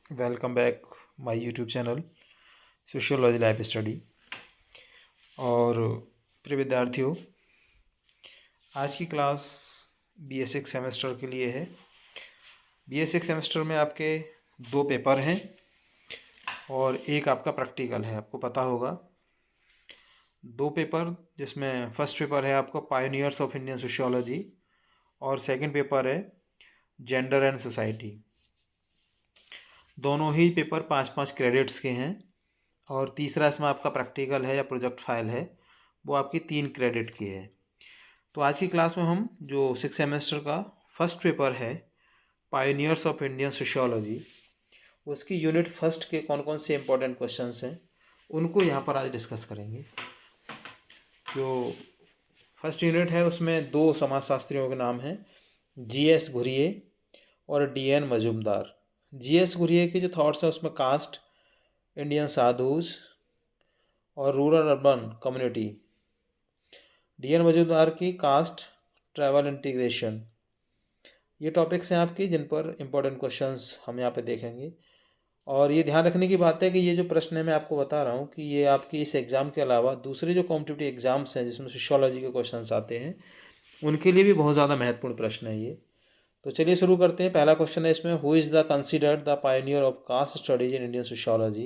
Welcome back my YouTube channel sociology life study. और प्रिय विद्यार्थियों, आज की क्लास BA6 सेमेस्टर के लिए है। BA6 सेमेस्टर में आपके 2 पेपर हैं और एक आपका प्रैक्टिकल है। आपको पता होगा 2 पेपर, जिसमें फर्स्ट पेपर है आपका पायोनियर्स ऑफ इंडियन सोशियोलॉजी और सेकंड पेपर है जेंडर एंड सोसाइटी। दोनों ही पेपर 5-5 क्रेडिट्स के हैं और तीसरा इसमें आपका प्रैक्टिकल है या प्रोजेक्ट फाइल है, वो आपकी 3 क्रेडिट की है। तो आज की क्लास में हम जो 6 सेमेस्टर का फर्स्ट पेपर है पायोनियर्स ऑफ इंडियन सोशियोलॉजी, उसकी यूनिट फर्स्ट के कौन कौन से इंपॉर्टेंट क्वेश्चंस हैं उनको यहाँ पर आज डिस्कस करेंगे। जो फर्स्ट यूनिट है उसमें 2 समाजशास्त्रियों के नाम हैं, GS घुरिये और DN मजूमदार। GS घुरिये के जो थॉट्स हैं उसमें कास्ट, इंडियन साधुज और rural urban community. DN Majumdar की कास्ट, ट्रैवल इंटीग्रेशन। ये टॉपिक्स हैं आपकी जिन पर इंपॉर्टेंट क्वेश्चंस हम यहाँ पे देखेंगे। और ये ध्यान रखने की बात है कि ये जो प्रश्न है मैं आपको बता रहा हूँ कि ये आपकी इस एग्ज़ाम के अलावा दूसरे जो कॉम्पिटिटिव एग्ज़ाम्स हैं जिसमें सोशियोलॉजी के क्वेश्चंस आते हैं उनके लिए भी बहुत ज़्यादा महत्वपूर्ण प्रश्न है ये। तो चलिए शुरू करते हैं। पहला क्वेश्चन है इसमें, who is the considered the pioneer of caste studies in Indian sociology.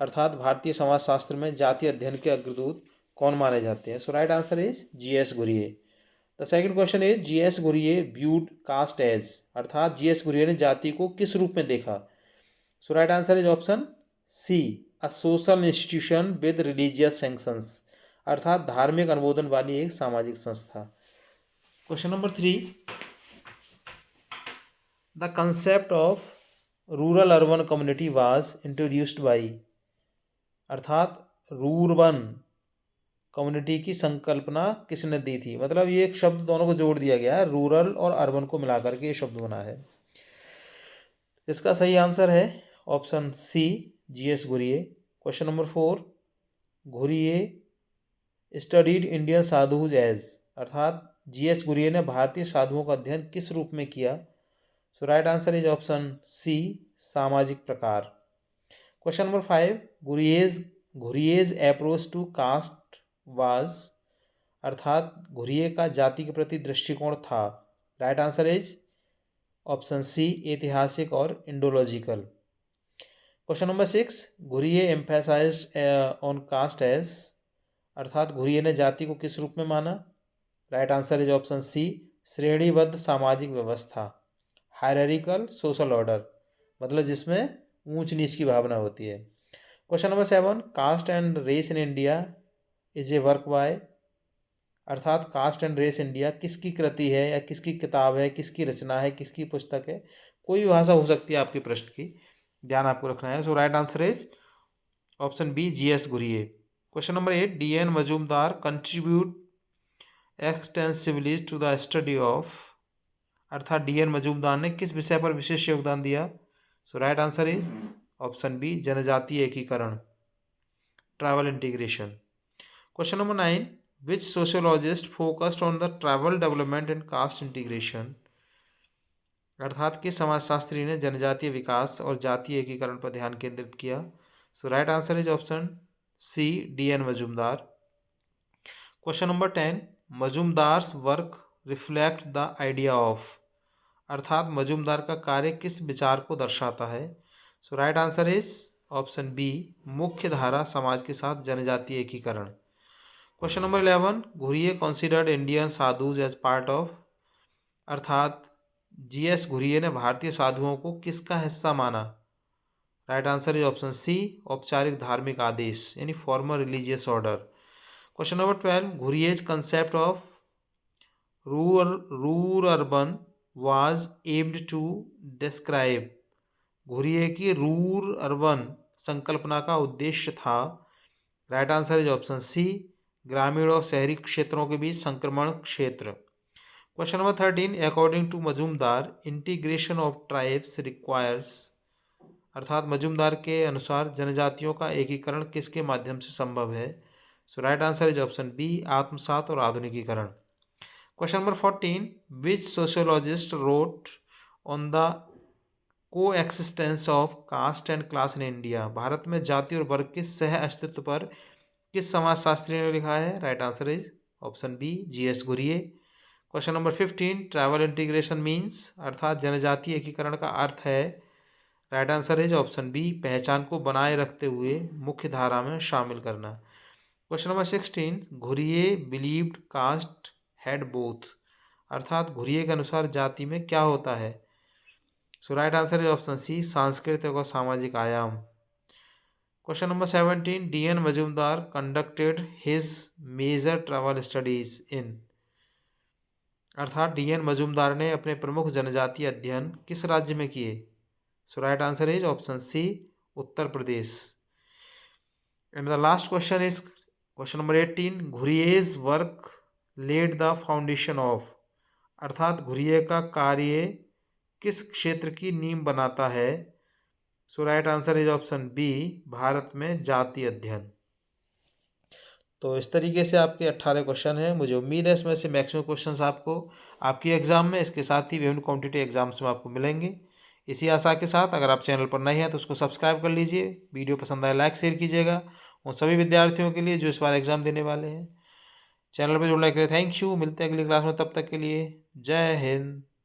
अर्थात भारतीय समाजशास्त्र में जाति अध्ययन के अग्रदूत कौन माने जाते हैं। So right answer is GS Ghurye. The second question is, GS Ghurye viewed caste as. अर्थात GS घुरिये ने जाति को किस रूप में देखा। So right answer is option C, a social institution with religious sanctions. अर्थात धार्मिक अनुमोदन वाली एक सामाजिक संस्था। Question number 3, the concept of rural urban community was introduced by. अर्थात रूरबन कम्युनिटी की संकल्पना किसने दी थी। मतलब ये एक शब्द दोनों को जोड़ दिया गया है, रूरल और अर्बन को मिलाकर के ये शब्द बना है। इसका सही आंसर है option C, GS Ghurye. Question number 4, Ghurye studied Indian sadhus as. अर्थात GS घुरिये ने भारतीय साधुओं का अध्ययन किस रूप में किया। So right answer is option C, सामाजिक प्रकार। Question number 5, Ghurye's approach to caste was. अर्थात घुरिये का जाति के प्रति दृष्टिकोण था। Right answer is option C, ऐतिहासिक और Indological. Question number 6, Ghurye emphasised on caste as. अर्थात घुरिये ने जाति को किस रूप में माना। Right answer is option C, श्रेणीबद्ध सामाजिक व्यवस्था, हायरार्किकल सोशल ऑर्डर, मतलब जिसमें ऊंच नीच की भावना होती है। Question number 7, caste and race in India is a work by. अर्थात कास्ट एंड रेस इंडिया किसकी कृति है या किसकी किताब है, किसकी रचना है, किसकी पुस्तक है। कोई भी भाषा हो सकती है आपके प्रश्न की, ध्यान आपको रखना है। So right answer is option B, GS Ghurye. Question number 8, DN Majumdar contribute extensively to the study of. अर्थात DN मजूमदार ने किस विषय पर विशेष योगदान दिया। So right answer is option B, जनजातीय एकीकरण, tribal integration. Question number 9, which sociologist focused on the tribal development and caste integration. अर्थात किस समाजशास्त्री ने जनजातीय विकास और जातीय एकीकरण पर ध्यान केंद्रित किया। So right answer is option C, DN Majumdar. Question number 10, Majumdar's work reflect the idea of. अर्थात मजूमदार का कार्य किस विचार को दर्शाता है। So right answer is option B, मुख्य धारा समाज के साथ जनजातीय एकीकरण। Question number 11, Ghurye considered Indian sadhus as part of. अर्थात GS घुरिये ने भारतीय साधुओं को किसका हिस्सा माना। Right answer is option C, औपचारिक धार्मिक आदेश यानी formal religious order. Question number 12, Ghurye's concept of rurban was aimed to describe. Ghurye की रूर अर्बन संकल्पना का उद्देश्य था। Right answer is option C, ग्रामीण और शहरी क्षेत्रों के बीच संक्रमण क्षेत्र। Question number 13, according to Majumdar integration of tribes requires. अर्थात मजूमदार के अनुसार जनजातियों का एकीकरण किसके माध्यम से संभव है। So right answer is option B, आत्मसात और आधुनिकीकरण। Question number 14, which sociologist wrote on the coexistence of caste and class in India, Bharat में जाति और वर्ग के सह अस्तित्व पर किस समाजशास्त्री ने लिखा है? Right answer is option B, GS Ghurye. Question number 15, tribal integration means, अर्थात जनजातीय एकीकरण का अर्थ है? Right answer is option B, पहचान को बनाए रखते हुए मुख्य धारा में शामिल करना। Question number 16, Ghurye believed caste had both, अर्थात घुरिये के अनुसार जाति में क्या होता है? So right answer is option C, सांस्कृतिक और सामाजिक आयाम। Question number 17, DN Majumdar conducted his major travel studies in, अर्थात DN मजूमदार ने अपने प्रमुख जनजातीय अध्ययन किस राज्य में किए? So right answer is option C, Uttar Pradesh. And the last question is question number 18, Ghurye's work laid the foundation of, अर्थात घुरिये का कार्य किस क्षेत्र की नींव बनाता है? So right answer is option B, Bharat में जाति अध्ययन। तो इस तरीके से आपके 18 क्वेश्चन हैं। मुझे उम्मीद है इसमें से मैक्सिमम क्वेश्चंस आपको आपकी एग्जाम में, इसके साथ ही विभिन्न कॉम्पिटिटिव एग्जाम्स में आपको मिलेंगे। इसी आशा के साथ अगर आप चैनल पर नए हैं तो उसको सब्सक्राइब कर लीजिए, वीडियो पसंद आए लाइक शेयर कीजिएगा उन सभी विद्यार्थियों के लिए जो इस बार एग्जाम देने वाले हैं। चैनल पर जुड़ने के लिए थैंक यू। मिलते हैं अगली क्लास में, तब तक के लिए जय हिंद।